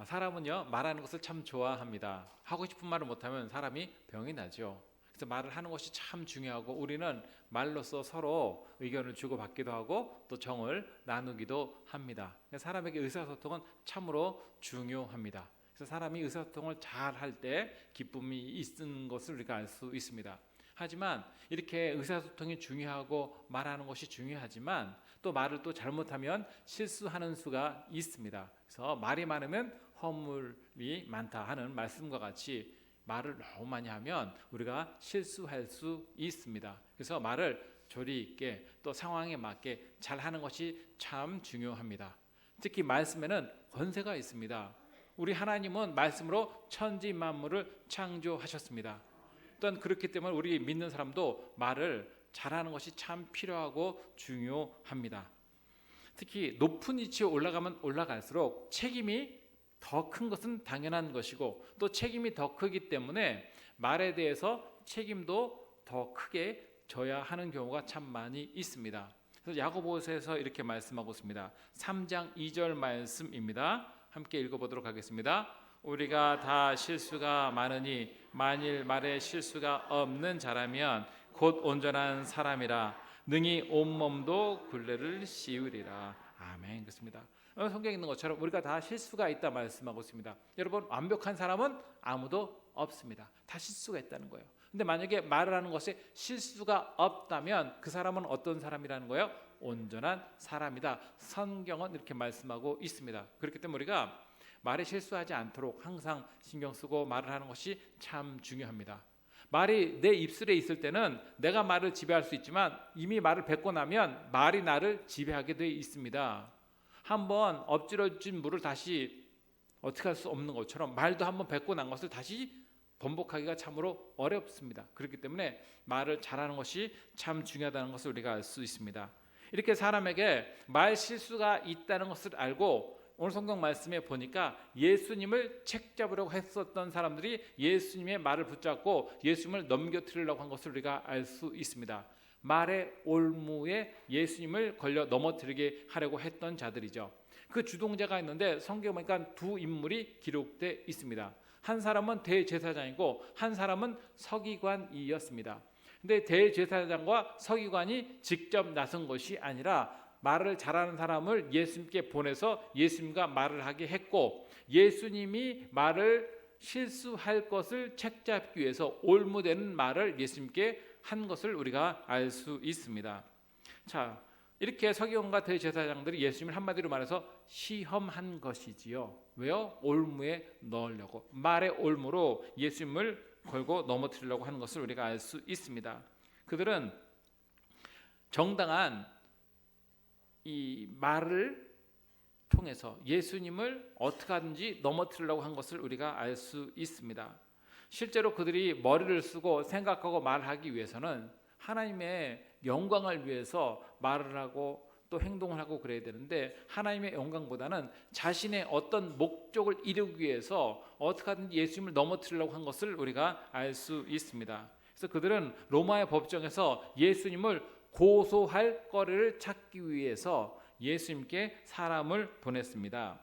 사람은요 말하는 것을 참 좋아합니다. 하고 싶은 말을 못하면 사람이 병이 나죠. 그래서 말을 하는 것이 참 중요하고 우리는 말로써 서로 의견을 주고받기도 하고 또 정을 나누기도 합니다. 사람에게 의사소통은 참으로 중요합니다. 그래서 사람이 의사소통을 잘 할 때 기쁨이 있는 것을 우리가 알 수 있습니다. 하지만 이렇게 의사소통이 중요하고 말하는 것이 중요하지만 또 말을 또 잘못하면 실수하는 수가 있습니다. 그래서 말이 많으면 허물이 많다 하는 말씀과 같이 말을 너무 많이 하면 우리가 실수할 수 있습니다. 그래서 말을 조리 있게 또 상황에 맞게 잘하는 것이 참 중요합니다. 특히 말씀에는 권세가 있습니다. 우리 하나님은 말씀으로 천지 만물을 창조하셨습니다. 또한 그렇기 때문에 우리 믿는 사람도 말을 잘하는 것이 참 필요하고 중요합니다. 특히 높은 위치에 올라가면 올라갈수록 책임이 더 큰 것은 당연한 것이고 또 책임이 더 크기 때문에 말에 대해서 책임도 더 크게 져야 하는 경우가 참 많이 있습니다. 그래서 야고보서에서 이렇게 말씀하고 있습니다. 3장 2절 말씀입니다. 함께 읽어보도록 하겠습니다. 우리가 다 실수가 많으니 만일 말에 실수가 없는 자라면 곧 온전한 사람이라 능히 온몸도 굴레를 씌우리라. 아멘. 그렇습니다. 성경에 있는 것처럼 우리가 다 실수가 있다 말씀하고 있습니다. 여러분 완벽한 사람은 아무도 없습니다. 다 실수가 있다는 거예요. 근데 만약에 말을 하는 것에 실수가 없다면 그 사람은 어떤 사람이라는 거예요? 온전한 사람이다. 성경은 이렇게 말씀하고 있습니다. 그렇기 때문에 우리가 말에 실수하지 않도록 항상 신경 쓰고 말을 하는 것이 참 중요합니다. 말이 내 입술에 있을 때는 내가 말을 지배할 수 있지만 이미 말을 뱉고 나면 말이 나를 지배하게 되어 있습니다. 한번 엎질러진 물을 다시 어떻게 할 수 없는 것처럼 말도 한번 뱉고 난 것을 다시 번복하기가 참으로 어렵습니다. 그렇기 때문에 말을 잘하는 것이 참 중요하다는 것을 우리가 알 수 있습니다. 이렇게 사람에게 말 실수가 있다는 것을 알고 오늘 성경 말씀에 보니까 예수님을 책잡으려고 했었던 사람들이 예수님의 말을 붙잡고 예수님을 넘겨뜨리려고 한 것을 우리가 알 수 있습니다. 말의 올무에 예수님을 걸려 넘어뜨리게 하려고 했던 자들이죠. 그 주동자가 있는데 성경에 보니까 두 인물이 기록되어 있습니다. 한 사람은 대제사장이고 한 사람은 서기관이었습니다. 근데 대제사장과 서기관이 직접 나선 것이 아니라 말을 잘하는 사람을 예수님께 보내서 예수님과 말을 하게 했고 예수님이 말을 실수할 것을 책잡기 위해서 올무되는 말을 예수님께 한 것을 우리가 알 수 있습니다. 자, 이렇게 서기관과 대제사장들이 예수님을 한마디로 말해서 시험한 것이지요. 왜요? 올무에 넣으려고 말의 올무로 예수님을 걸고 넘어뜨리려고 하는 것을 우리가 알 수 있습니다. 그들은 정당한 이 말을 통해서 예수님을 어떻게 하든지 넘어뜨리려고 한 것을 우리가 알 수 있습니다. 실제로 그들이 머리를 쓰고 생각하고 말하기 위해서는 하나님의 영광을 위해서 말을 하고 또 행동을 하고 그래야 되는데 하나님의 영광보다는 자신의 어떤 목적을 이루기 위해서 어떻게 하든지 예수님을 넘어뜨리려고 한 것을 우리가 알 수 있습니다. 그래서 그들은 로마의 법정에서 예수님을 고소할 거리를 찾기 위해서 예수님께 사람을 보냈습니다.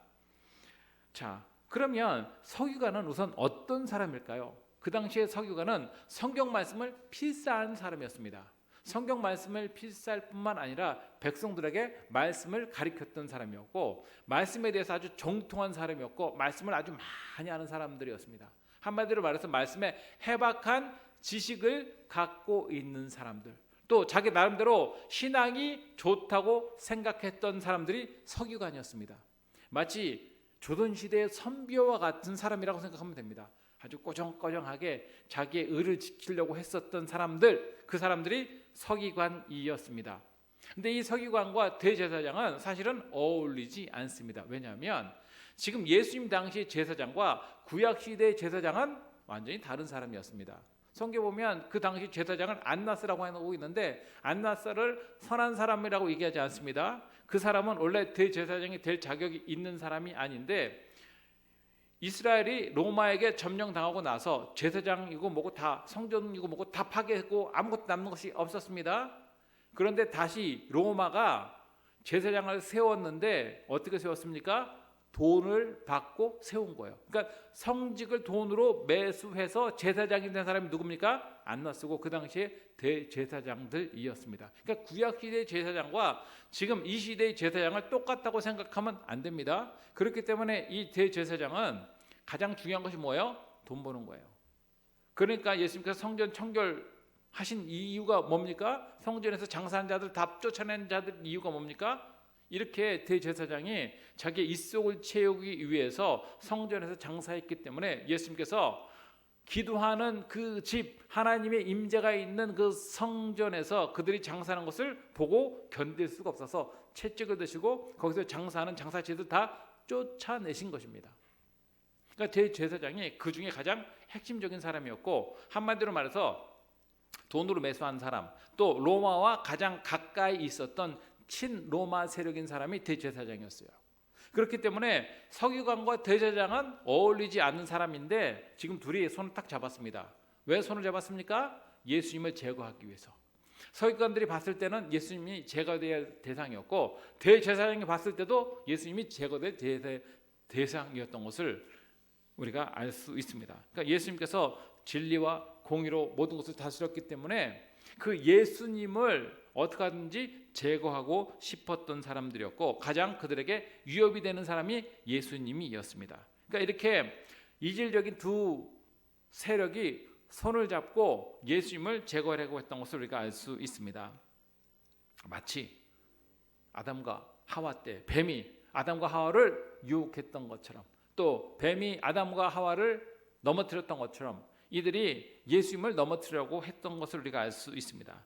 자, 그러면 서기관은 우선 어떤 사람일까요? 그 당시에 서기관은 성경 말씀을 필사한 사람이었습니다. 성경 말씀을 필사할 뿐만 아니라 백성들에게 말씀을 가르쳤던 사람이었고 말씀에 대해서 아주 정통한 사람이었고 말씀을 아주 많이 아는 사람들이었습니다. 한마디로 말해서 말씀에 해박한 지식을 갖고 있는 사람들, 또 자기 나름대로 신앙이 좋다고 생각했던 사람들이 서기관이었습니다. 마치 조선시대의 선비와 같은 사람이라고 생각하면 됩니다. 아주 꼬정꼬정하게 자기의 의를 지키려고 했었던 사람들, 그 사람들이 서기관이었습니다. 근데 이 서기관과 대제사장은 사실은 어울리지 않습니다. 왜냐하면 지금 예수님 당시 제사장과 구약시대의 제사장은 완전히 다른 사람이었습니다. 성경 보면 그 당시 제사장을 안나스라고 하고 있는데 안나스를 선한 사람이라고 얘기하지 않습니다. 그 사람은 원래 대제사장이 될 자격이 있는 사람이 아닌데 이스라엘이 로마에게 점령당하고 나서 제사장이고 뭐고 다 성전이고 뭐고 다 파괴했고 아무것도 남는 것이 없었습니다. 그런데 다시 로마가 제사장을 세웠는데 어떻게 세웠습니까? 돈을 받고 세운 거예요. 그러니까 성직을 돈으로 매수해서 제사장이 된 사람이 누굽니까? 안나스고 그 당시에 대제사장들이었습니다. 그러니까 구약시대의 제사장과 지금 이 시대의 제사장을 똑같다고 생각하면 안 됩니다. 그렇기 때문에 이 대제사장은 가장 중요한 것이 뭐예요? 돈 버는 거예요. 그러니까 예수님께서 성전 청결하신 이유가 뭡니까? 성전에서 장사한 자들 다 쫓아낸 자들 이유가 뭡니까? 이렇게 대제사장이 자기의 입속을 채우기 위해서 성전에서 장사했기 때문에 예수님께서 기도하는 그 집, 하나님의 임재가 있는 그 성전에서 그들이 장사하는 것을 보고 견딜 수가 없어서 채찍을 드시고 거기서 장사하는 장사치들 다 쫓아내신 것입니다. 그러니까 대제사장이 그 중에 가장 핵심적인 사람이었고, 한마디로 말해서 돈으로 매수한 사람, 또 로마와 가장 가까이 있었던 친로마 세력인 사람이 대제사장이었어요. 그렇기 때문에 서기관과 대제사장은 어울리지 않는 사람인데 지금 둘이 손을 딱 잡았습니다. 왜 손을 잡았습니까? 예수님을 제거하기 위해서. 서기관들이 봤을 때는 예수님이 제거될 대상이었고, 대제사장이 봤을 때도 예수님이 제거될 대상이었던 것을 우리가 알 수 있습니다. 그러니까 예수님께서 진리와 공의로 모든 것을 다스렸기 때문에 그 예수님을 어떻게 하든지 제거하고 싶었던 사람들이었고, 가장 그들에게 위협이 되는 사람이 예수님이었습니다. 그러니까 이렇게 이질적인 두 세력이 손을 잡고 예수님을 제거하려고 했던 것을 우리가 알 수 있습니다. 마치 아담과 하와 때 뱀이 아담과 하와를 유혹했던 것처럼, 또 뱀이 아담과 하와를 넘어뜨렸던 것처럼 이들이 예수님을 넘어뜨리려고 했던 것을 우리가 알 수 있습니다.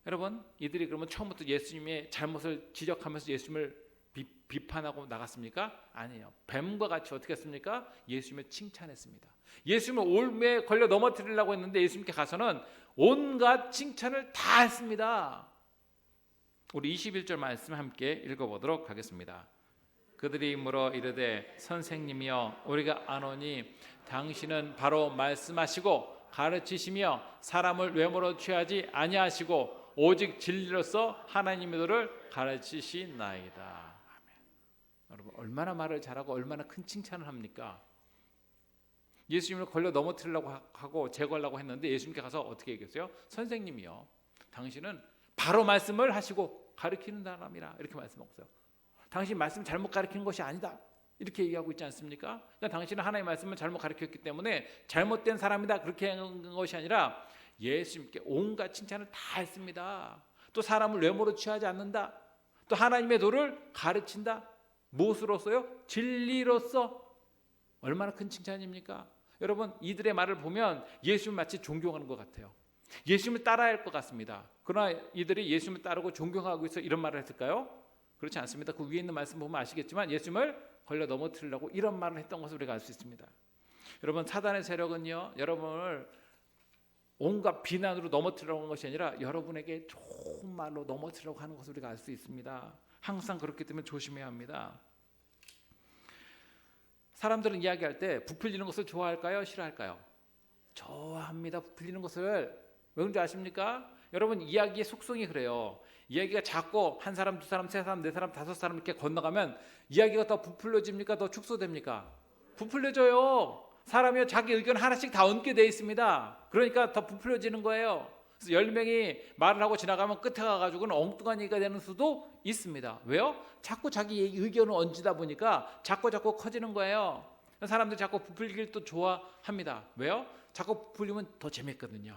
여러분, 이들이 그러면 처음부터 예수님의 잘못을 지적하면서 예수님을 비판하고 나갔습니까? 아니에요. 뱀과 같이 어떻게 했습니까? 예수님을 칭찬했습니다. 예수님을 올매에 걸려 넘어뜨리려고 했는데 예수님께 가서는 온갖 칭찬을 다 했습니다. 우리 21절 말씀 함께 읽어보도록 하겠습니다. 그들이 물어 이르되 선생님이여 우리가 아노니 당신은 바로 말씀하시고 가르치시며 사람을 외모로 취하지 아니하시고 오직 진리로서 하나님의 도를 가르치시나이다. 아멘. 여러분, 얼마나 말을 잘하고 얼마나 큰 칭찬을 합니까? 예수님을 걸려 넘어뜨리려고 하고 제거하려고 했는데 예수님께 가서 어떻게 얘기했어요? 선생님이요 당신은 바로 말씀을 하시고 가르치는 사람이라, 이렇게 말씀하셨어요. 당신 말씀 잘못 가르치는 것이 아니다, 이렇게 얘기하고 있지 않습니까? 그러니까 당신은 하나님의 말씀을 잘못 가르쳤기 때문에 잘못된 사람이다, 그렇게 한 것이 아니라 예수님께 온갖 칭찬을 다 했습니다. 또 사람을 외모로 취하지 않는다, 또 하나님의 도를 가르친다. 무엇으로서요? 진리로서. 얼마나 큰 칭찬입니까? 여러분, 이들의 말을 보면 예수님을 마치 존경하는 것 같아요. 예수님을 따라야 할 것 같습니다. 그러나 이들이 예수님을 따르고 존경하고 있어 이런 말을 했을까요? 그렇지 않습니다. 그 위에 있는 말씀 보면 아시겠지만 예수님을 걸려 넘어뜨리려고 이런 말을 했던 것을 우리가 알 수 있습니다. 여러분, 사단의 세력은요, 여러분을 온갖 비난으로 넘어뜨리려고 하는 것이 아니라 여러분에게 좋은 말로 넘어뜨리려고 하는 것을 우리가 알 수 있습니다. 항상 그렇기 때문에 조심해야 합니다. 사람들은 이야기할 때 부풀리는 것을 좋아할까요? 싫어할까요? 좋아합니다. 부풀리는 것을. 왜 그런지 아십니까? 여러분, 이야기의 속성이 그래요. 이야기가 작고 한 사람, 두 사람, 세 사람, 네 사람, 다섯 사람 이렇게 건너가면 이야기가 더 부풀려집니까? 더 축소됩니까? 부풀려져요. 사람이 자기 의견 하나씩 다 얹게 돼 있습니다. 그러니까 더 부풀려지는 거예요. 그래서 10명이 말을 하고 지나가면 끝에 가가지고는 엉뚱한 얘기가 되는 수도 있습니다. 왜요? 자꾸 자기 의견을 얹다 보니까 자꾸 커지는 거예요. 사람들이 자꾸 부풀리기를 또 좋아합니다. 왜요? 자꾸 부풀리면 더 재밌거든요.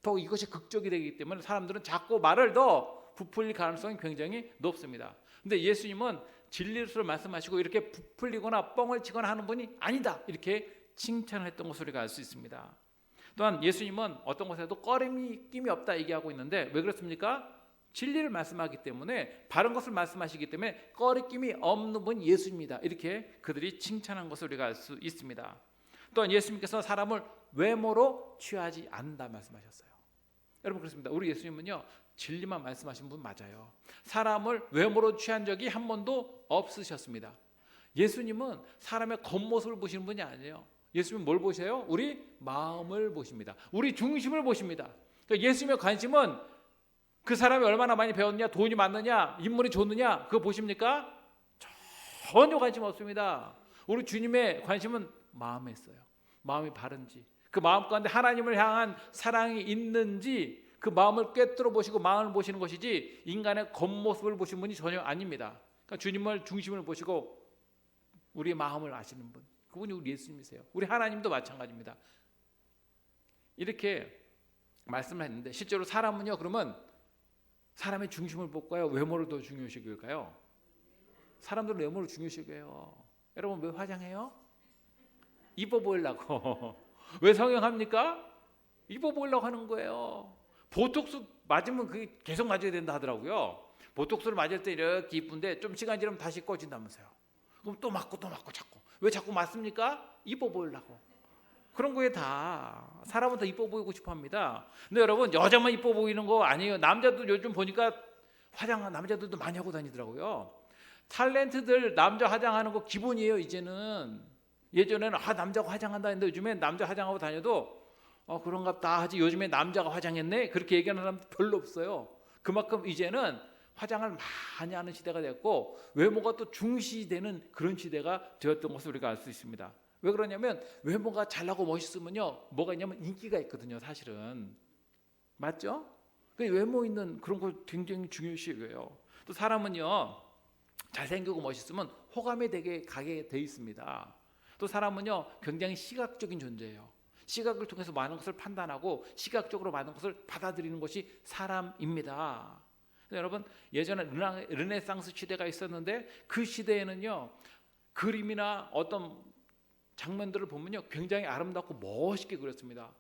더 이것이 극적이 되기 때문에 사람들은 자꾸 말을 더 부풀릴 가능성이 굉장히 높습니다. 근데 예수님은 진리를 말씀하시고 이렇게 부풀리거나 뻥을 치거나 하는 분이 아니다, 이렇게 칭찬을 했던 것을 우리가 알 수 있습니다. 또한 예수님은 어떤 것에도 꺼림이 없다 얘기하고 있는데 왜 그렇습니까? 진리를 말씀하기 때문에, 바른 것을 말씀하시기 때문에 꺼리낌이 없는 분 예수입니다, 이렇게 그들이 칭찬한 것을 우리가 알 수 있습니다. 또한 예수님께서 사람을 외모로 취하지 않는다 말씀하셨어요. 여러분, 그렇습니다. 우리 예수님은요, 진리만 말씀하신 분 맞아요. 사람을 외모로 취한 적이 한 번도 없으셨습니다. 예수님은 사람의 겉모습을 보시는 분이 아니에요. 예수님은 뭘 보셔요? 우리 마음을 보십니다. 우리 중심을 보십니다. 그러니까 예수님의 관심은 그 사람이 얼마나 많이 배웠냐, 돈이 많느냐, 인물이 좋느냐, 그거 보십니까? 전혀 관심 없습니다. 우리 주님의 관심은 마음에 있어요. 마음이 바른지, 그 마음 가운데 하나님을 향한 사랑이 있는지 그 마음을 꿰뚫어 보시고 마음을 보시는 것이지 인간의 겉모습을 보신 분이 전혀 아닙니다. 그러니까 주님을 중심을 보시고 우리의 마음을 아시는 분, 그분이 우리 예수님이세요. 우리 하나님도 마찬가지입니다. 이렇게 말씀을 했는데 실제로 사람은요, 그러면 사람의 중심을 볼까요? 외모를 더 중요시 여길까요? 사람들은 외모를 중요시 여겨요. 여러분 왜 화장해요? 이뻐 보이려고. 왜 성형합니까? 이뻐 보이려고 하는 거예요. 보톡스 맞으면 그게 계속 맞아야 된다 하더라고요. 보톡스를 맞을 때 이렇게 이쁜데 좀 시간 지나면 다시 꺼진다면서요. 그럼 또 맞고 자꾸. 왜 자꾸 맞습니까? 이뻐 보이려고. 그런 거에 다 사람은 더 이뻐 보이고 싶어 합니다. 근데 여러분 여자만 이뻐 보이는 거 아니에요. 남자도 요즘 보니까 화장한 남자들도 많이 하고 다니더라고요. 탤런트들 남자 화장하는 거 기본이에요. 이제는. 예전에는 남자가 화장한다 했는데 요즘엔 남자 화장하고 다녀도 그런갑다 하지 요즘에 남자가 화장했네 그렇게 얘기하는 사람 별로 없어요. 그만큼 이제는 화장을 많이 하는 시대가 됐고 외모가 또 중시되는 그런 시대가 되었던 것을 우리가 알 수 있습니다. 왜 그러냐면 외모가 잘나고 멋있으면요 뭐가 있냐면 인기가 있거든요. 사실은 맞죠? 그 외모 있는 그런 거 굉장히 중요시 여겨요. 또 사람은요 잘생기고 멋있으면 호감에 되게 가게 돼 있습니다. 또 사람은요 굉장히 시각적인 존재예요. 시각을 통해서 많은 것을 판단하고 시각적으로 많은 것을 받아들이는 것이 사람입니다. 여러분 예전에 르네상스 시대가 있었는데 그 시대에는요 그림이나 어떤 장면들을 보면요 굉장히 아름답고 멋있게 그렸습니다.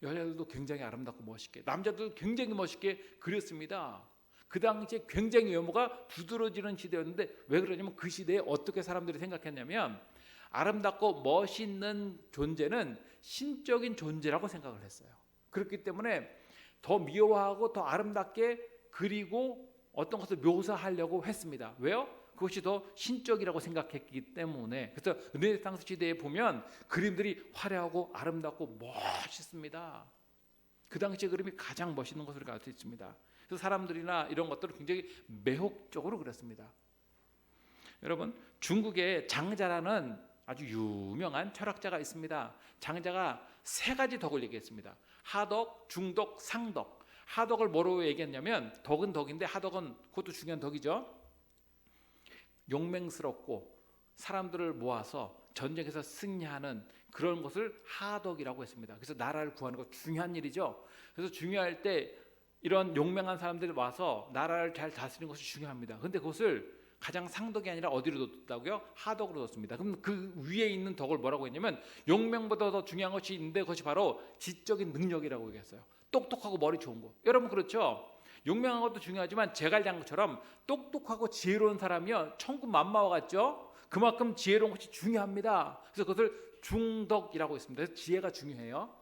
여자들도 굉장히 아름답고 멋있게, 남자들도 굉장히 멋있게 그렸습니다. 그 당시에 굉장히 외모가 두드러지는 시대였는데 왜 그러냐면 그 시대에 어떻게 사람들이 생각했냐면 아름답고 멋있는 존재는 신적인 존재라고 생각을 했어요. 그렇기 때문에 더 미화하고 더 아름답게 그리고 어떤 것을 묘사하려고 했습니다. 왜요? 그것이 더 신적이라고 생각했기 때문에. 그래서 르네상스 시대에 보면 그림들이 화려하고 아름답고 멋있습니다. 그 당시의 그림이 가장 멋있는 것으로 알 수 있습니다. 그래서 사람들이나 이런 것들을 굉장히 매혹적으로 그렸습니다. 여러분 중국에 장자라는 아주 유명한 철학자가 있습니다. 장자가 세 가지 덕을 얘기했습니다. 하덕, 중덕, 상덕. 하덕을 뭐로 얘기했냐면 덕은 덕인데 하덕은 그것도 중요한 덕이죠. 용맹스럽고 사람들을 모아서 전쟁에서 승리하는 그런 것을 하덕이라고 했습니다. 그래서 나라를 구하는 거 중요한 일이죠. 그래서 중요할 때 이런 용맹한 사람들이 와서 나라를 잘 다스리는 것이 중요합니다. 그런데 그것을 가장 상덕이 아니라 어디로 뒀다고요? 하덕으로 뒀습니다. 그럼 그 위에 있는 덕을 뭐라고 했냐면 용맹보다 더 중요한 것이 있는데 그것이 바로 지적인 능력이라고 얘기했어요. 똑똑하고 머리 좋은 거. 여러분 그렇죠? 용맹한 것도 중요하지만 제갈량처럼 똑똑하고 지혜로운 사람이요 천군만마와 같죠? 그만큼 지혜로운 것이 중요합니다. 그래서 그것을 중덕이라고 했습니다. 그래서 지혜가 중요해요.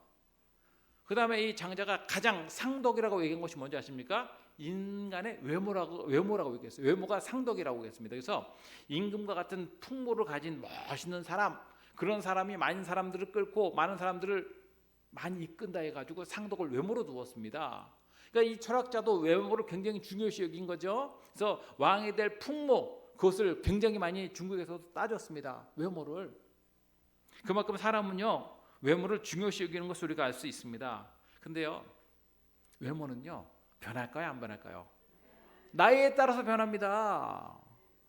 그 다음에 이 장자가 가장 상덕이라고 얘기한 것이 뭔지 아십니까? 인간의 외모라고 얘기했어요. 외모가 상덕이라고 얘기했습니다. 그래서 임금과 같은 풍모를 가진 멋있는 사람, 그런 사람이 많은 사람들을 끌고 많은 사람들을 많이 이끈다 해가지고 상덕을 외모로 두었습니다. 그러니까 이 철학자도 외모를 굉장히 중요시 여긴 거죠. 그래서 왕이 될 풍모, 그것을 굉장히 많이 중국에서도 따졌습니다. 외모를. 그만큼 사람은요 외모를 중요시 여기는 것을 우리가 알 수 있습니다. 근데요 외모는요 변할까요 안 변할까요? 나이에 따라서 변합니다.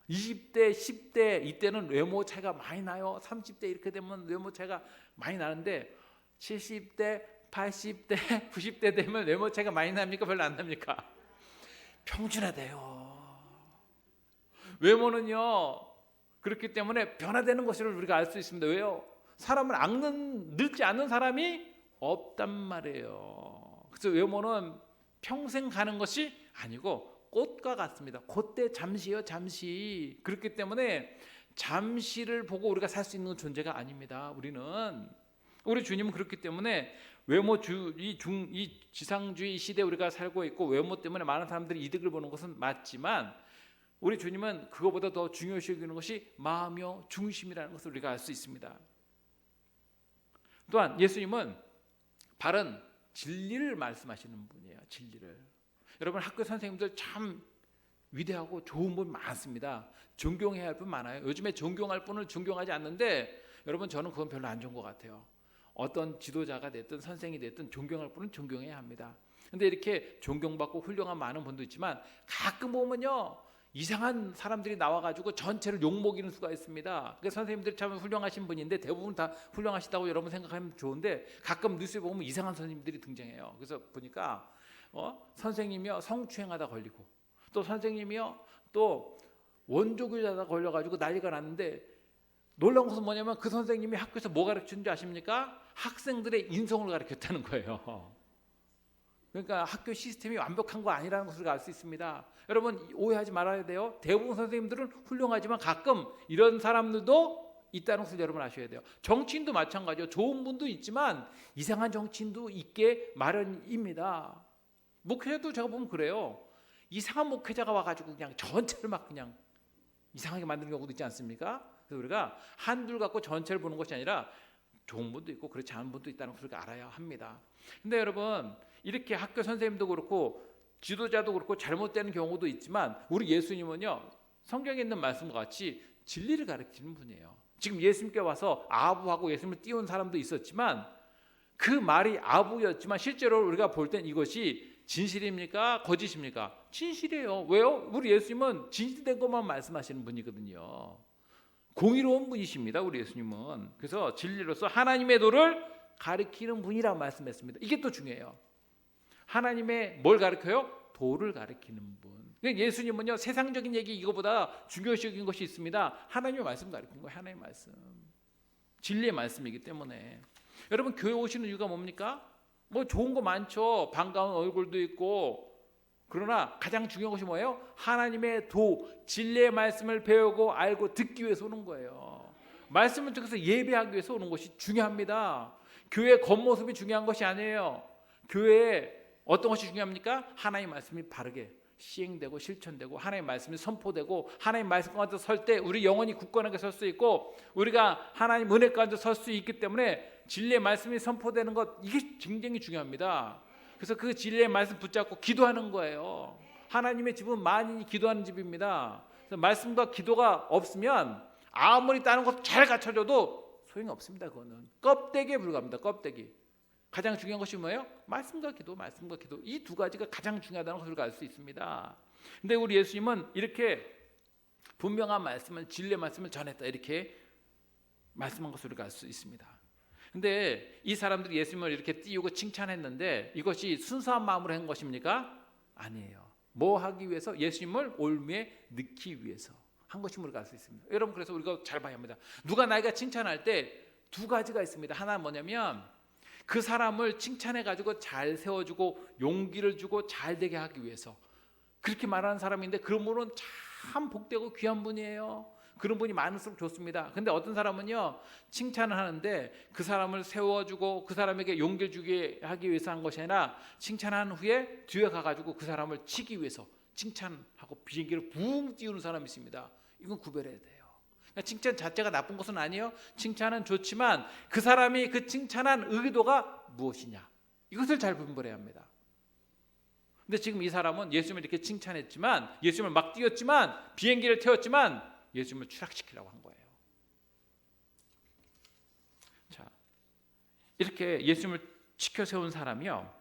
20대 10대 이때는 외모 차이가 많이 나요. 30대 이렇게 되면 외모 차이가 많이 나는데 70대 80대 90대 되면 외모 차이가 많이 납니까? 별로 안 납니까? 평준화돼요. 외모는요 그렇기 때문에 변화되는 것을 우리가 알 수 있습니다. 왜요? 사람을 늙지 않는 사람이 없단 말이에요. 그래서 외모는 평생 가는 것이 아니고 꽃과 같습니다. 그때 잠시요 잠시. 그렇기 때문에 잠시를 보고 우리가 살 수 있는 존재가 아닙니다. 우리 주님은 그렇기 때문에 외모주의 이 지상주의 시대에 우리가 살고 있고 외모 때문에 많은 사람들이 이득을 보는 것은 맞지만 우리 주님은 그거보다 더 중요시 여기는 것이 마음이요 중심이라는 것을 우리가 알 수 있습니다. 또한 예수님은 바른 진리를 말씀하시는 분이에요. 진리를. 여러분 학교 선생님들 참 위대하고 좋은 분 많습니다. 존경해야 할 분 많아요. 요즘에 존경할 분을 존경하지 않는데 여러분 저는 그건 별로 안 좋은 것 같아요. 어떤 지도자가 됐든 선생이 됐든 존경할 분은 존경해야 합니다. 근데 이렇게 존경받고 훌륭한 많은 분도 있지만 가끔 보면요 이상한 사람들이 나와가지고 전체를 욕먹이는 수가 있습니다. 그러니까 선생님들이 참 훌륭하신 분인데 대부분 다 훌륭하시다고 여러분 생각하면 좋은데 가끔 뉴스에 보면 이상한 선생님들이 등장해요. 그래서 보니까 선생님이요 성추행하다 걸리고 또 선생님이요 또 원조교자다 걸려가지고 난리가 났는데 놀라운 것은 뭐냐면 그 선생님이 학교에서 뭐 가르치는지 아십니까? 학생들의 인성을 가르쳤다는 거예요. 그러니까 학교 시스템이 완벽한 거 아니라는 것을 알 수 있습니다. 여러분 오해하지 말아야 돼요. 대부분 선생님들은 훌륭하지만 가끔 이런 사람들도 있다는 것을 여러분 아셔야 돼요. 정치인도 마찬가지요. 좋은 분도 있지만 이상한 정치인도 있게 마련입니다. 목회자도 제가 보면 그래요. 이상한 목회자가 와가지고 그냥 전체를 막 그냥 이상하게 만드는 경우도 있지 않습니까? 그래서 우리가 한둘 갖고 전체를 보는 것이 아니라 좋은 분도 있고 그렇지 않은 분도 있다는 것을 알아야 합니다. 근데 여러분 이렇게 학교 선생님도 그렇고 지도자도 그렇고 잘못되는 경우도 있지만 우리 예수님은요 성경에 있는 말씀과 같이 진리를 가르치는 분이에요. 지금 예수님께 와서 아부하고 예수님을 띄운 사람도 있었지만 그 말이 아부였지만 실제로 우리가 볼 땐 이것이 진실입니까? 거짓입니까? 진실이에요. 왜요? 우리 예수님은 진실된 것만 말씀하시는 분이거든요. 공의로운 분이십니다. 우리 예수님은. 그래서 진리로서 하나님의 도를 가르치는 분이라고 말씀했습니다. 이게 또 중요해요. 하나님의 뭘 가르쳐요? 도를 가르치는 분. 예수님은요 세상적인 얘기 이거보다 중요시적인 것이 있습니다. 하나님의 말씀 가르치는 거예요. 하나님의 말씀. 진리의 말씀이기 때문에. 여러분 교회 오시는 이유가 뭡니까? 뭐 좋은 거 많죠. 반가운 얼굴도 있고. 그러나 가장 중요한 것이 뭐예요? 하나님의 도, 진리의 말씀을 배우고 알고 듣기 위해서 오는 거예요. 말씀을 듣고서 예배하기 위해서 오는 것이 중요합니다. 교회 겉모습이 중요한 것이 아니에요. 교회에 어떤 것이 중요합니까? 하나님의 말씀이 바르게 시행되고 실천되고 하나님의 말씀이 선포되고 하나님의 말씀 가운데 설 때 우리 영혼이 굳건하게 설 수 있고 우리가 하나님 은혜 가운데 설 수 있기 때문에 진리의 말씀이 선포되는 것 이게 굉장히 중요합니다. 그래서 그 진리의 말씀 붙잡고 기도하는 거예요. 하나님의 집은 만인이 기도하는 집입니다. 그래서 말씀과 기도가 없으면 아무리 다른 것 잘 갖춰져도 소용이 없습니다. 그거는 껍데기에 불과합니다. 껍데기. 가장 중요한 것이 뭐예요? 말씀과 기도, 말씀과 기도. 이 두 가지가 가장 중요하다는 것을 알 수 있습니다. 근데 우리 예수님은 이렇게 분명한 말씀을 진리의 말씀을 전했다. 이렇게 말씀한 것을 우리가 알 수 있습니다. 근데 이 사람들이 예수님을 이렇게 띄우고 칭찬했는데 이것이 순수한 마음으로 한 것입니까? 아니에요. 뭐 하기 위해서? 예수님을 올무에 넣기 위해서 한 것임을 우리가 알 수 있습니다. 여러분 그래서 우리가 잘 봐야 합니다. 누가 나에게 칭찬할 때 두 가지가 있습니다. 하나는 뭐냐면 그 사람을 칭찬해 가지고 잘 세워주고 용기를 주고 잘 되게 하기 위해서 그렇게 말하는 사람인데 그런 분은 참 복되고 귀한 분이에요. 그런 분이 많을수록 좋습니다. 근데 어떤 사람은요 칭찬을 하는데 그 사람을 세워주고 그 사람에게 용기를 주게 하기 위해서 한 것이 아니라 칭찬한 후에 뒤에 가가지고 그 사람을 치기 위해서 칭찬하고 비행기를 붕 띄우는 사람이 있습니다. 이건 구별해야 돼요. 그러니까 칭찬 자체가 나쁜 것은 아니에요. 칭찬은 좋지만 그 사람이 그 칭찬한 의도가 무엇이냐 이것을 잘 분별해야 합니다. 근데 지금 이 사람은 예수님을 이렇게 칭찬했지만 예수님을 막 띄웠지만 비행기를 태웠지만 예수님을 추락시키려고 한 거예요. 자, 이렇게 예수님을 지켜 세운 사람이요.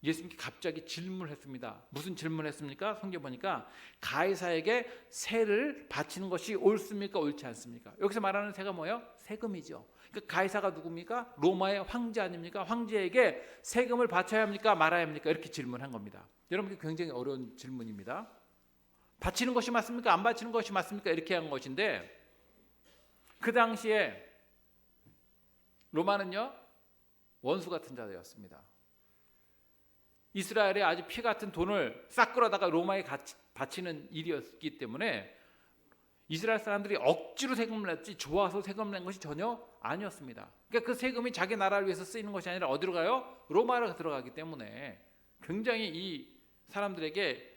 예수님께 갑자기 질문을 했습니다. 무슨 질문을 했습니까? 성경 보니까 가이사에게 세를 바치는 것이 옳습니까? 옳지 않습니까? 여기서 말하는 세가 뭐예요? 세금이죠. 그러니까 가이사가 누굽니까? 로마의 황제 아닙니까? 황제에게 세금을 바쳐야 합니까? 말아야 합니까? 이렇게 질문한 겁니다. 여러분 굉장히 어려운 질문입니다. 바치는 것이 맞습니까? 안 바치는 것이 맞습니까? 이렇게 한 것인데 그 당시에 로마는요 원수 같은 자였습니다. 이스라엘의 아주 피 같은 돈을 싹 끌어다가 로마에 바치는 일이었기 때문에 이스라엘 사람들이 억지로 세금을 냈지 좋아서 세금을 낸 것이 전혀 아니었습니다. 그러니까 그 세금이 자기 나라를 위해서 쓰이는 것이 아니라 어디로 가요? 로마로 들어가기 때문에 굉장히 이 사람들에게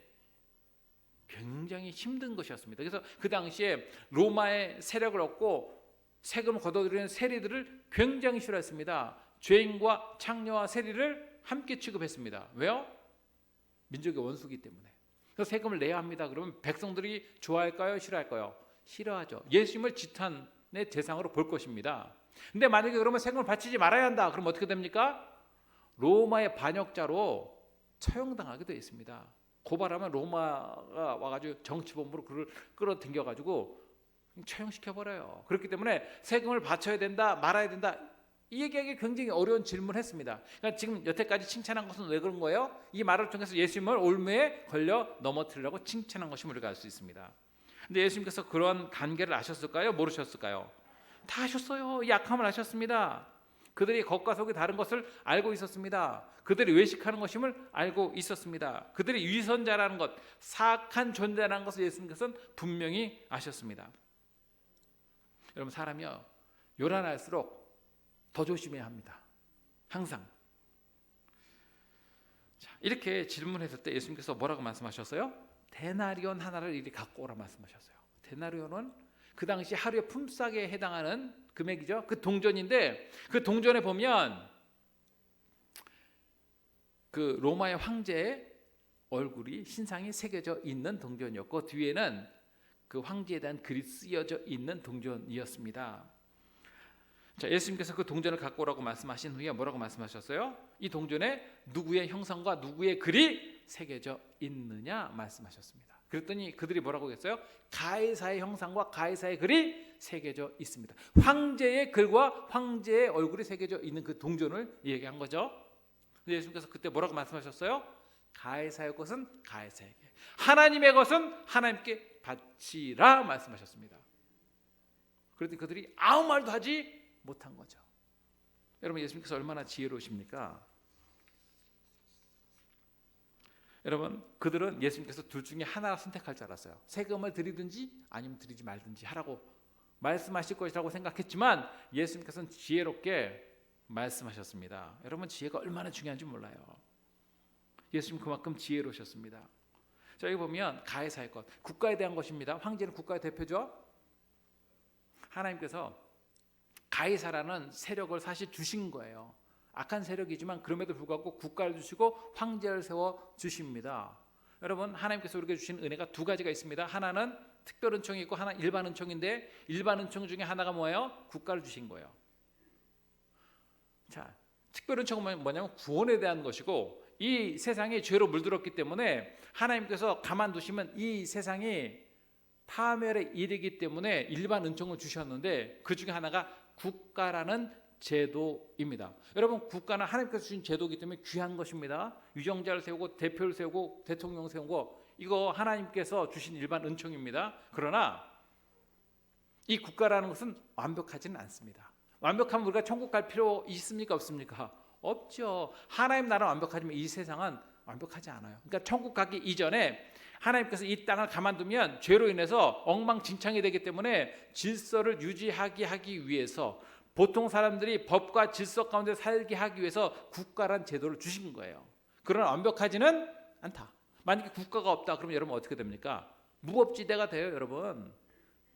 굉장히 힘든 것이었습니다. 그래서 그 당시에 로마의 세력을 얻고 세금을 걷어들이는 세리들을 굉장히 싫어했습니다. 죄인과 창녀와 세리를 함께 취급했습니다. 왜요? 민족의 원수기 때문에. 그래서 세금을 내야 합니다. 그러면 백성들이 좋아할까요? 싫어할까요? 싫어하죠. 예수님을 지탄의 대상으로 볼 것입니다. 근데 만약에 그러면 세금을 바치지 말아야 한다. 그럼 어떻게 됩니까? 로마의 반역자로 처형당하게 되어 있습니다. 고발하면 로마가 와가지고 정치본부로 그를 끌어당겨가지고 처형시켜버려요. 그렇기 때문에 세금을 바쳐야 된다, 말아야 된다, 이 얘기하기 굉장히 어려운 질문을 했습니다. 그러니까 지금 여태까지 칭찬한 것은 왜 그런 거예요? 이 말을 통해서 예수님을 올무에 걸려 넘어뜨리려고 칭찬한 것임을 우리가 알 수 있습니다. 근데 예수님께서 그런 관계를 아셨을까요? 모르셨을까요? 다 아셨어요. 이 약함을 아셨습니다. 그들이 겉과 속이 다른 것을 알고 있었습니다. 그들이 외식하는 것임을 알고 있었습니다. 그들이 위선자라는 것, 사악한 존재라는 것을 예수님께서는 분명히 아셨습니다. 여러분, 사람이요, 요란할수록 더 조심해야 합니다. 항상. 자, 이렇게 질문했을 때 예수님께서 뭐라고 말씀하셨어요? 데나리온 하나를 이리 갖고 오라 말씀하셨어요. 데나리온은 그 당시 하루에 품삯에 해당하는 금액이죠. 그 동전인데, 그 동전에 보면 그 로마의 황제의 얼굴이, 신상이 새겨져 있는 동전이었고, 뒤에는 그 황제에 대한 글이 쓰여져 있는 동전이었습니다. 자, 예수님께서 그 동전을 갖고 오라고 말씀하신 후에 뭐라고 말씀하셨어요? 이 동전에 누구의 형상과 누구의 글이 새겨져 있느냐 말씀하셨습니다. 그랬더니 그들이 뭐라고 했어요? 가이사의 형상과 가이사의 글이 새겨져 있습니다. 황제의 글과 황제의 얼굴이 새겨져 있는 그 동전을 얘기한 거죠. 예수님께서 그때 뭐라고 말씀하셨어요? 가이사의 것은 가이사에게, 하나님의 것은 하나님께 바치라 말씀하셨습니다. 그랬더니 그들이 아무 말도 하지 못한 거죠. 여러분, 예수님께서 얼마나 지혜로우십니까? 여러분, 그들은 예수님께서 둘 중에 하나를 선택할 줄 알았어요. 세금을 드리든지 아니면 드리지 말든지 하라고 말씀하실 것이라고 생각했지만 예수님께서는 지혜롭게 말씀하셨습니다. 여러분, 지혜가 얼마나 중요한지 몰라요. 예수님 그만큼 지혜로우셨습니다. 자, 여기 보면 가이사의 것, 국가에 대한 것입니다. 황제는 국가의 대표죠. 하나님께서 가이사라는 세력을 사실 주신 거예요. 악한 세력이지만 그럼에도 불구하고 국가를 주시고 황제를 세워 주십니다. 여러분, 하나님께서 우리에게 주신 은혜가 두 가지가 있습니다. 하나는 특별 은총이 있고 하나 일반 은총인데, 일반 은총 중에 하나가 뭐예요? 국가를 주신 거예요. 자, 특별 은총은 뭐냐면 구원에 대한 것이고, 이 세상이 죄로 물들었기 때문에 하나님께서 가만두시면 이 세상이 파멸에 이르기 때문에 일반 은총을 주셨는데, 그 중에 하나가 국가라는 제도입니다. 여러분, 국가는 하나님께서 주신 제도이기 때문에 귀한 것입니다. 유정자를 세우고 대표를 세우고 대통령 세운 거, 이거 하나님께서 주신 일반 은총입니다. 그러나 이 국가라는 것은 완벽하지는 않습니다. 완벽하면 우리가 천국 갈 필요 있습니까? 없습니까? 없죠. 하나님 나라 완벽하지만 이 세상은 완벽하지 않아요. 그러니까 천국 가기 이전에 하나님께서 이 땅을 가만두면 죄로 인해서 엉망진창이 되기 때문에 질서를 유지하기 위해서, 보통 사람들이 법과 질서 가운데 살게 하기 위해서 국가란 제도를 주신 거예요. 그러나 완벽하지는 않다. 만약에 국가가 없다 그러면 여러분 어떻게 됩니까? 무법지대가 돼요. 여러분,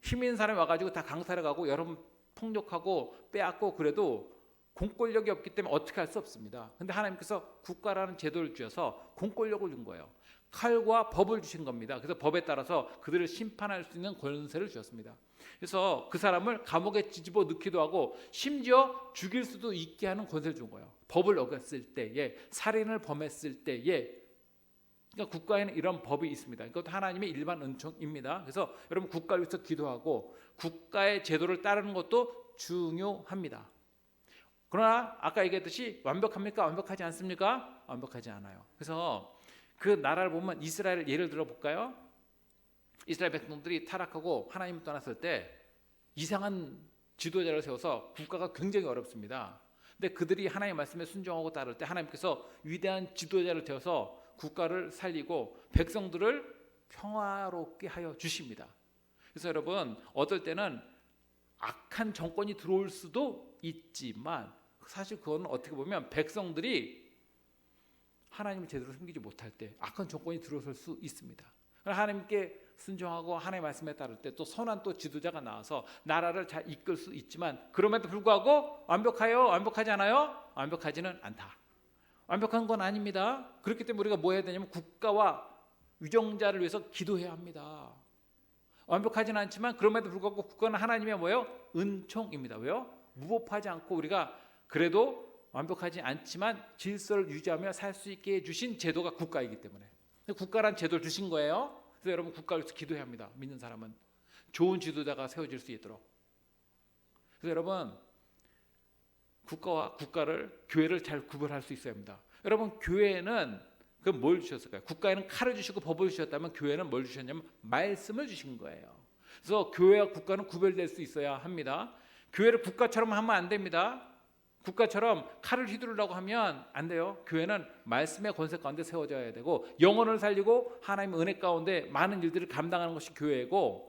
힘 있는 사람이 와가지고 다 강탈해 가고 여러분 폭력하고 빼앗고, 그래도 공권력이 없기 때문에 어떻게 할 수 없습니다. 근데 하나님께서 국가라는 제도를 주셔서 공권력을 준 거예요. 칼과 법을 주신 겁니다. 그래서 법에 따라서 그들을 심판할 수 있는 권세를 주셨습니다. 그래서 그 사람을 감옥에 뒤집어 넣기도 하고 심지어 죽일 수도 있게 하는 권세를 준 거예요. 법을 어겼을 때에, 살인을 범했을 때에. 그러니까 국가에는 이런 법이 있습니다. 이것도 하나님의 일반 은총입니다. 그래서 여러분, 국가를 위해서 기도하고 국가의 제도를 따르는 것도 중요합니다. 그러나 아까 얘기했듯이 완벽합니까? 완벽하지 않습니까? 완벽하지 않아요. 그래서 그 나라를 보면 이스라엘 예를 들어 볼까요? 이스라엘 백성들이 타락하고 하나님을 떠났을 때 이상한 지도자를 세워서 국가가 굉장히 어렵습니다. 근데 그들이 하나님의 말씀에 순종하고 따를 때 하나님께서 위대한 지도자를 세워서 국가를 살리고 백성들을 평화롭게 하여 주십니다. 그래서 여러분, 어떨 때는 악한 정권이 들어올 수도 있지만 사실 그건 어떻게 보면 백성들이 하나님을 제대로 섬기지 못할 때 악한 정권이 들어설 수 있습니다. 하나님께 순종하고 하나님의 말씀에 따를 때 또 선한 또 지도자가 나와서 나라를 잘 이끌 수 있지만, 그럼에도 불구하고 완벽해요? 완벽하지 않아요? 완벽하지는 않다. 완벽한 건 아닙니다. 그렇기 때문에 우리가 뭐 해야 되냐면 국가와 유정자를 위해서 기도해야 합니다. 완벽하지는 않지만 그럼에도 불구하고 국가는 하나님의 뭐예요? 은총입니다. 왜요? 무법하지 않고 우리가 그래도 완벽하지 않지만 질서를 유지하며 살 수 있게 해주신 제도가 국가이기 때문에 국가란 제도를 주신 거예요. 그래서 여러분 국가를 위해서 기도해야 합니다. 믿는 사람은 좋은 지도자가 세워질 수 있도록. 그래서 여러분 국가와 국가를 교회를 잘 구별할 수 있어야 합니다. 여러분 교회는 그럼 뭘 주셨을까요? 국가에는 칼을 주시고 법을 주셨다면 교회는 뭘 주셨냐면 말씀을 주신 거예요. 그래서 교회와 국가는 구별될 수 있어야 합니다. 교회를 국가처럼 하면 안 됩니다. 국가처럼 칼을 휘두르려고 하면 안 돼요. 교회는 말씀의 권세 가운데 세워져야 되고 영혼을 살리고 하나님의 은혜 가운데 많은 일들을 감당하는 것이 교회고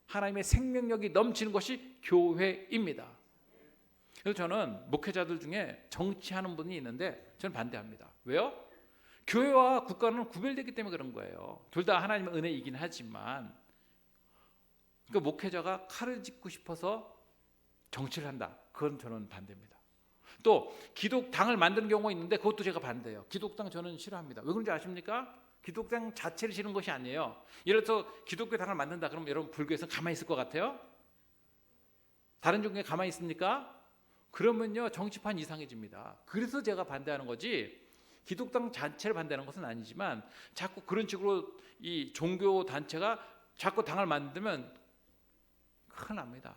하나님의 생명력이 넘치는 것이 교회입니다. 그래서 저는 목회자들 중에 정치하는 분이 있는데 저는 반대합니다. 왜요? 교회와 국가는 구별되기 때문에 그런 거예요. 둘 다 하나님의 은혜이긴 하지만 그 목회자가 칼을 짚고 싶어서 정치를 한다. 그건 저는 반대입니다. 또 기독당을 만드는 경우가 있는데 그것도 제가 반대예요. 기독당 저는 싫어합니다. 왜 그런지 아십니까? 기독당 자체를 싫은 것이 아니에요. 예를 들어서 기독교 당을 만든다 그러면 여러분 불교에서는 가만히 있을 것 같아요? 다른 종교에 가만히 있습니까? 그러면요 정치판 이상해집니다. 그래서 제가 반대하는 거지 기독당 자체를 반대하는 것은 아니지만 자꾸 그런 식으로 이 종교 단체가 자꾸 당을 만들면 큰일 납니다.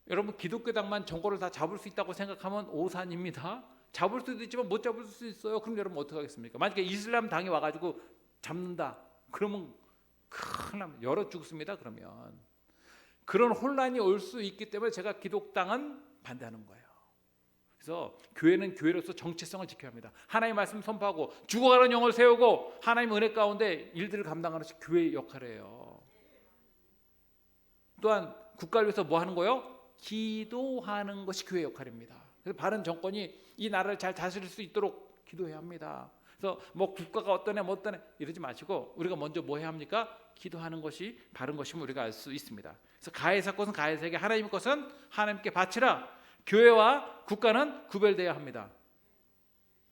여러분 기독교당만 정권을 다 잡을 수 있다고 생각하면 오산입니다. 잡을 수도 있지만 못 잡을 수 있어요. 그럼 여러분 어떻게 하겠습니까? 만약에 이슬람 당이 와가지고 잡는다 그러면 큰일 납니다. 열어 죽습니다. 그러면 그런 혼란이 올 수 있기 때문에 제가 기독당은 반대하는 거예요. 그래서 교회는 교회로서 정체성을 지켜야 합니다. 하나님의 말씀 선포하고 죽어가는 영을 세우고 하나님의 은혜 가운데 일들을 감당하는 것이 교회의 역할이에요. 또한 국가를 위해서 뭐 하는 거예요? 기도하는 것이 교회의 역할입니다. 그래서 바른 정권이 이 나라를 잘 다스릴 수 있도록 기도해야 합니다. 그래서 뭐 국가가 어떠네 뭐 어떠네 이러지 마시고 우리가 먼저 뭐 해야 합니까? 기도하는 것이 바른 것임을 우리가 알 수 있습니다. 그래서 가해사 것은 가해사에게 하나님의 것은 하나님께 바치라. 교회와 국가는 구별되어야 합니다.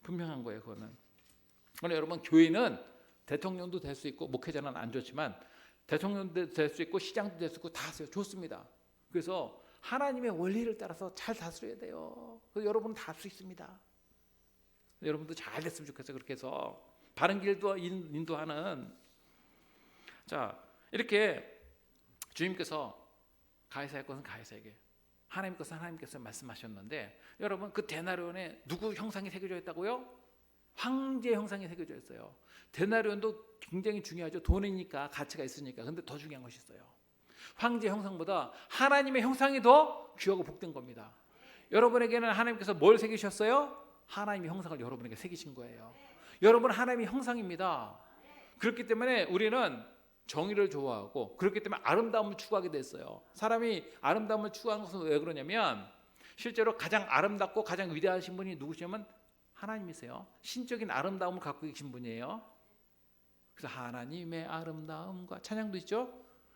분명한 거예요. 그거는. 그러나 여러분 교회는 대통령도 될 수 있고 목회자는 안 좋지만 대통령도 될 수 있고 시장도 될 수 있고 다 좋습니다. 그래서 하나님의 원리를 따라서 잘 다스려야 돼요. 그래서 여러분은 다 할 수 있습니다. 여러분도 잘 됐으면 좋겠어요. 그렇게 해서 바른 길도 인도하는 자 이렇게 주님께서 가이사의 것은 가이사에게 하나님 것은 하나님께서 말씀하셨는데 여러분 그 데나리온에 누구 형상이 새겨져 있다고요? 황제 형상이 새겨져 있어요. 데나리온도 굉장히 중요하죠. 돈이니까 가치가 있으니까. 근데 더 중요한 것이 있어요. 황제 형상보다 하나님의 형상이 더 귀하고 복된 겁니다. 여러분에게는 하나님께서 뭘 새기셨어요? 하나님의 형상을 여러분에게 새기신 거예요. 여러분 하나님의 형상입니다. 그렇기 때문에 우리는 정의를 좋아하고 그렇기 때문에 아름다움을 추구하게 됐어요. 사람이 아름다움을 추구하는 것은 왜 그러냐면 실제로 가장 아름답고 가장 위대하신 분이 누구시냐면 하나님이세요. 신적인 아름다움을 갖고 계신 분이에요. 그래서 하나님의 아름다움과 찬양도 있죠.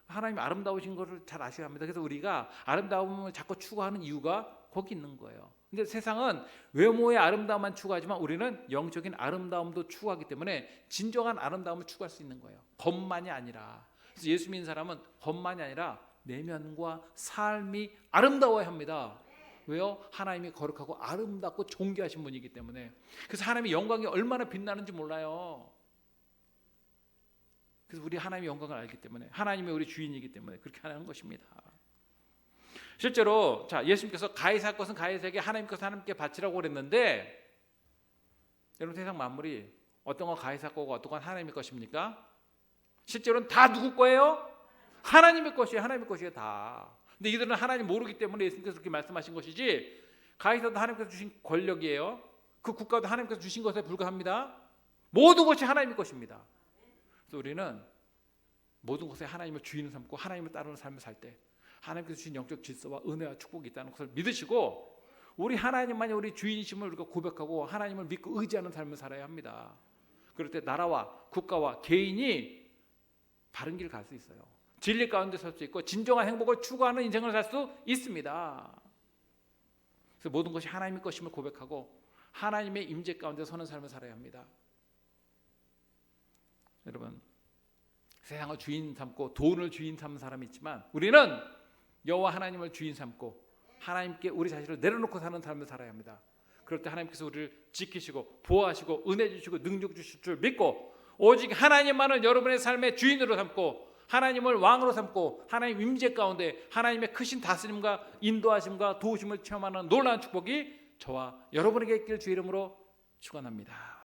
하나님이 아름다우신 것을 잘 아셔야 합니다. 그래서 우리가 아름다움을 자꾸 추구하는 이유가 거기 있는 거예요. 근데 세상은 외모의 아름다움만 추구하지만 우리는 영적인 아름다움도 추구하기 때문에 진정한 아름다움을 추구할 수 있는 거예요. 겉만이 아니라. 그래서 예수 믿는 사람은 겉만이 아니라 내면과 삶이 아름다워야 합니다. 왜요? 하나님이 거룩하고 아름답고 존귀하신 분이기 때문에. 그래서 하나님의 영광이 얼마나 빛나는지 몰라요. 그래서 우리 하나님의 영광을 알기 때문에 하나님이 우리 주인이기 때문에 그렇게 하는 것입니다. 실제로 자 예수님께서 가이사 것은 가이사에게 하나님 것은 하나님께 바치라고 그랬는데 여러분 세상 만물이 어떤 건 가이사 거고 어떤 건 하나님의 것입니까? 실제로는 다 누구 거예요? 하나님의 것이에요. 하나님의 것이에요 다. 근데 이들은 하나님 모르기 때문에 예수님께서 그렇게 말씀하신 것이지 가이사도 하나님께서 주신 권력이에요. 그 국가도 하나님께서 주신 것에 불과합니다. 모든 것이 하나님의 것입니다. 그래서 우리는 모든 것에 하나님을 주인을 삼고 하나님을 따르는 삶을 살 때 하나님께서 주신 영적 질서와 은혜와 축복이 있다는 것을 믿으시고 우리 하나님만이 우리 주인이심을 우리가 고백하고 하나님을 믿고 의지하는 삶을 살아야 합니다. 그럴 때 나라와 국가와 개인이 바른 길을 갈 수 있어요. 진리 가운데 설 수 있고 진정한 행복을 추구하는 인생을 살 수 있습니다. 그래서 모든 것이 하나님의 것임을 고백하고 하나님의 임재 가운데 서는 삶을 살아야 합니다. 여러분, 세상을 주인 삼고 돈을 주인 삼는 사람이 있지만 우리는 여호와 하나님을 주인 삼고 하나님께 우리 자신을 내려놓고 사는 삶을 살아야 합니다. 그럴 때 하나님께서 우리를 지키시고 보호하시고 은혜 주시고 능력 주실 줄 믿고 오직 하나님만을 여러분의 삶의 주인으로 삼고 하나님을 왕으로 삼고 하나님 임재 가운데 하나님의 크신 다스림과 인도하심과 도우심을 체험하는 놀라운 축복이 저와 여러분에게 있길 주의 이름으로 축원합니다.